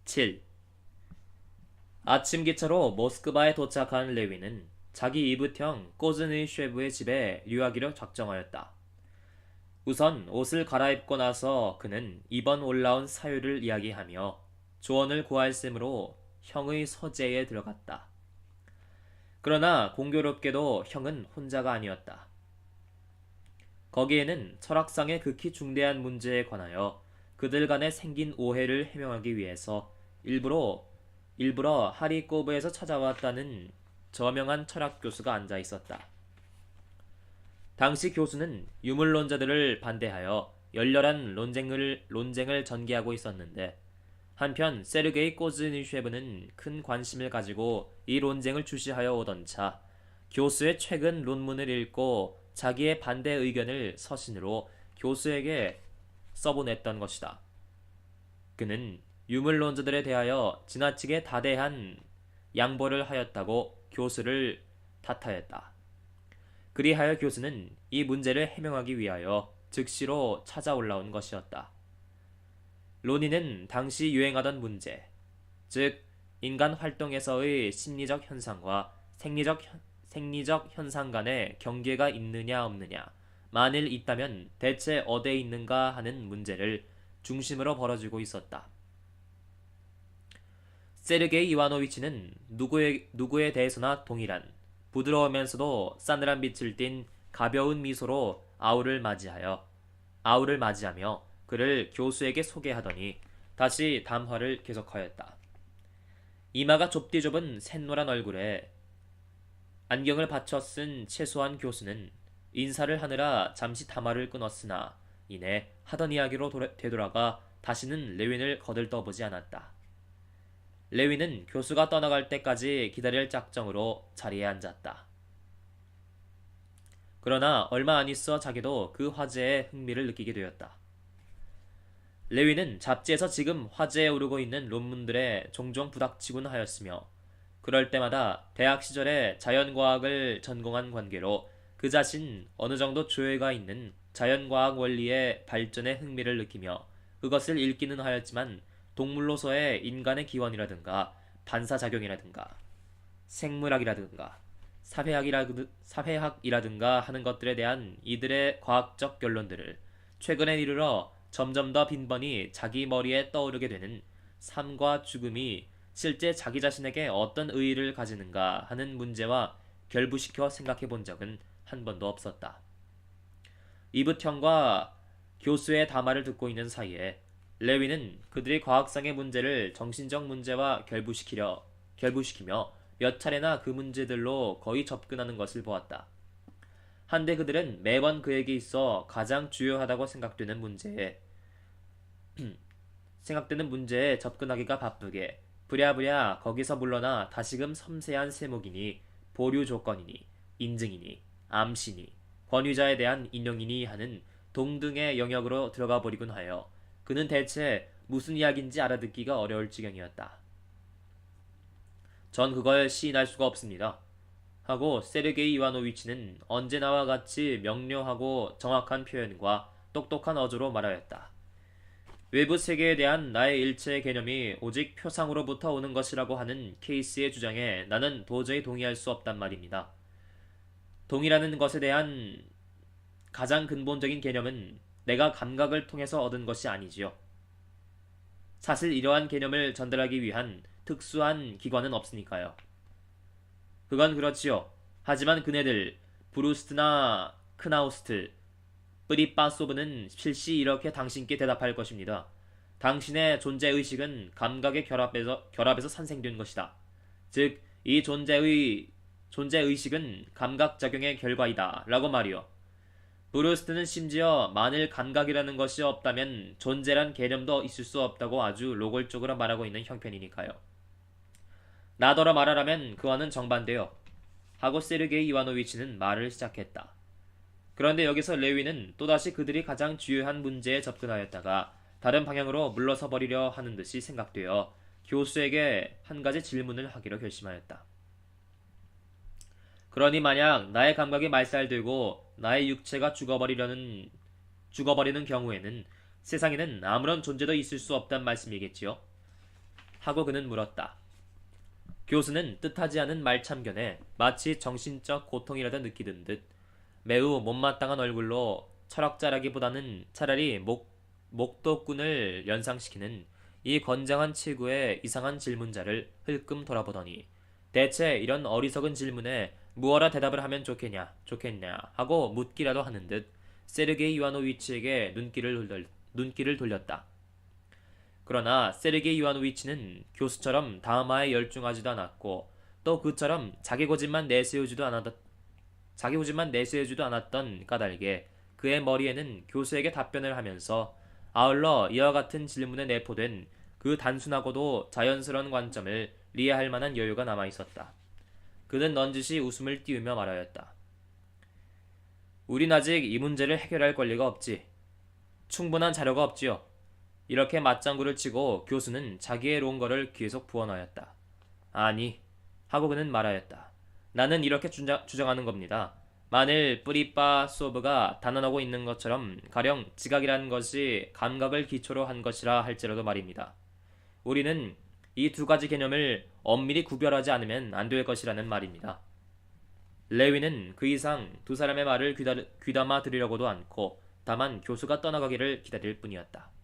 7. 아침 기차로 모스크바에 도착한 레위는 자기 이붓형 꼬즈느쉐브의 집에 유하기로 작정하였다. 우선 옷을 갈아입고 나서 그는 이번 올라온 사유를 이야기하며 조언을 구할셈으로 형의 서재에 들어갔다. 그러나 공교롭게도 형은 혼자가 아니었다. 거기에는 철학상의 극히 중대한 문제에 관하여 그들 간에 생긴 오해를 해명하기 위해서 일부러 하리코브에서 찾아왔다는 저명한 철학 교수가 앉아 있었다. 당시 교수는 유물론자들을 반대하여 열렬한 논쟁을 전개하고 있었는데, 한편 세르게이 꼬즈니쉐브는 큰 관심을 가지고 이 논쟁을 주시하여 오던 차 교수의 최근 논문을 읽고 자기의 반대 의견을 서신으로 교수에게 써보냈던 것이다. 그는 유물론자들에 대하여 지나치게 다대한 양보를 하였다고 교수를 탓하였다. 그리하여 교수는 이 문제를 해명하기 위하여 즉시로 찾아 올라온 것이었다. 논의는 당시 유행하던 문제, 즉 인간 활동에서의 심리적 현상과 생리적 현상 간의 경계가 있느냐 없느냐, 만일 있다면 대체 어디에 있는가 하는 문제를 중심으로 벌어지고 있었다. 세르게이 이와노위치는 누구에 대해서나 동일한 부드러우면서도 싸늘한 빛을 띤 가벼운 미소로 아우를 맞이하며 그를 교수에게 소개하더니 다시 담화를 계속하였다. 이마가 좁디 좁은 샛노란 얼굴에 안경을 받쳐 쓴 채소한 교수는 인사를 하느라 잠시 담화를 끊었으나 이내 하던 이야기로 되돌아가 다시는 레윈을 거들떠보지 않았다. 레윈은 교수가 떠나갈 때까지 기다릴 작정으로 자리에 앉았다. 그러나 얼마 안 있어 자기도 그 화제에 흥미를 느끼게 되었다. 레윈은 잡지에서 지금 화제에 오르고 있는 논문들에 종종 부닥치곤 하였으며, 그럴 때마다 대학 시절에 자연과학을 전공한 관계로 그 자신 어느 정도 조예가 있는 자연과학 원리의 발전에 흥미를 느끼며 그것을 읽기는 하였지만 동물로서의 인간의 기원이라든가 반사작용이라든가 생물학이라든가 사회학이라든가 하는 것들에 대한 이들의 과학적 결론들을 최근에 이르러 점점 더 빈번히 자기 머리에 떠오르게 되는 삶과 죽음이 실제 자기 자신에게 어떤 의의를 가지는가 하는 문제와 결부시켜 생각해 본 적은 한 번도 없었다. 이붓형과 교수의 담화를 듣고 있는 사이에 레위는 그들이 과학상의 문제를 정신적 문제와 결부시키며 몇 차례나 그 문제들로 거의 접근하는 것을 보았다. 한데 그들은 매번 그에게 있어 가장 주요하다고 생각되는 문제에 접근하기가 바쁘게 부랴부랴 거기서 물러나 다시금 섬세한 세목이니 보류 조건이니 인증이니 암시니 권위자에 대한 인용이니 하는 동등의 영역으로 들어가 버리곤 하여 그는 대체 무슨 이야기인지 알아듣기가 어려울 지경이었다. 전 그걸 시인할 수가 없습니다. 하고 세르게이 이와노위치는 언제나와 같이 명료하고 정확한 표현과 똑똑한 어조로 말하였다. 외부 세계에 대한 나의 일체의 개념이 오직 표상으로부터 오는 것이라고 하는 케이스의 주장에 나는 도저히 동의할 수 없단 말입니다. 동이라는 것에 대한 가장 근본적인 개념은 내가 감각을 통해서 얻은 것이 아니지요. 사실 이러한 개념을 전달하기 위한 특수한 기관은 없으니까요. 그건 그렇지요. 하지만 그네들 브루스트나 크나우스트, 프리빠소브는 실시 이렇게 당신께 대답할 것입니다. 당신의 존재의식은 감각의 결합에서 산생된 것이다. 즉, 이 존재의식은 감각작용의 결과이다. 라고 말이요. 브루스트는 심지어 만일 감각이라는 것이 없다면 존재란 개념도 있을 수 없다고 아주 노골적으로 말하고 있는 형편이니까요. 나더러 말하라면 그와는 정반대요. 하고 세르게이 이와노위치는 말을 시작했다. 그런데 여기서 레위는 또다시 그들이 가장 주요한 문제에 접근하였다가 다른 방향으로 물러서 버리려 하는 듯이 생각되어 교수에게 한 가지 질문을 하기로 결심하였다. 그러니 만약 나의 감각이 말살되고 나의 육체가 죽어버리는 경우에는 세상에는 아무런 존재도 있을 수 없단 말씀이겠지요? 하고 그는 물었다. 교수는 뜻하지 않은 말참견에 마치 정신적 고통이라도 느끼던 듯 매우 못마땅한 얼굴로 철학자라기보다는 차라리 목도꾼을 연상시키는 이 건장한 치구의 이상한 질문자를 흘끔 돌아보더니 대체 이런 어리석은 질문에 무어라 대답을 하면 좋겠냐 하고 묻기라도 하는 듯 세르게이 이와노위치에게 눈길을 돌렸다. 그러나 세르게이 이와노위치는 교수처럼 다음화에 열중하지도 않았고 또 그처럼 자기 고집만 내세우지도 않았던 까닭에 그의 머리에는 교수에게 답변을 하면서 아울러 이와 같은 질문에 내포된 그 단순하고도 자연스러운 관점을 이해할 만한 여유가 남아 있었다. 그는 넌지시 웃음을 띄우며 말하였다. 우린 아직 이 문제를 해결할 권리가 없지. 충분한 자료가 없지요. 이렇게 맞장구를 치고 교수는 자기의 롱거를 계속 부어넣었다. 아니, 하고 그는 말하였다. 나는 이렇게 주장하는 겁니다. 만일 뿌리빠 소브가 단언하고 있는 것처럼 가령 지각이라는 것이 감각을 기초로 한 것이라 할지라도 말입니다. 우리는 이 두 가지 개념을 엄밀히 구별하지 않으면 안 될 것이라는 말입니다. 레위는 그 이상 두 사람의 말을 귀담아 들으려고도 않고 다만 교수가 떠나가기를 기다릴 뿐이었다.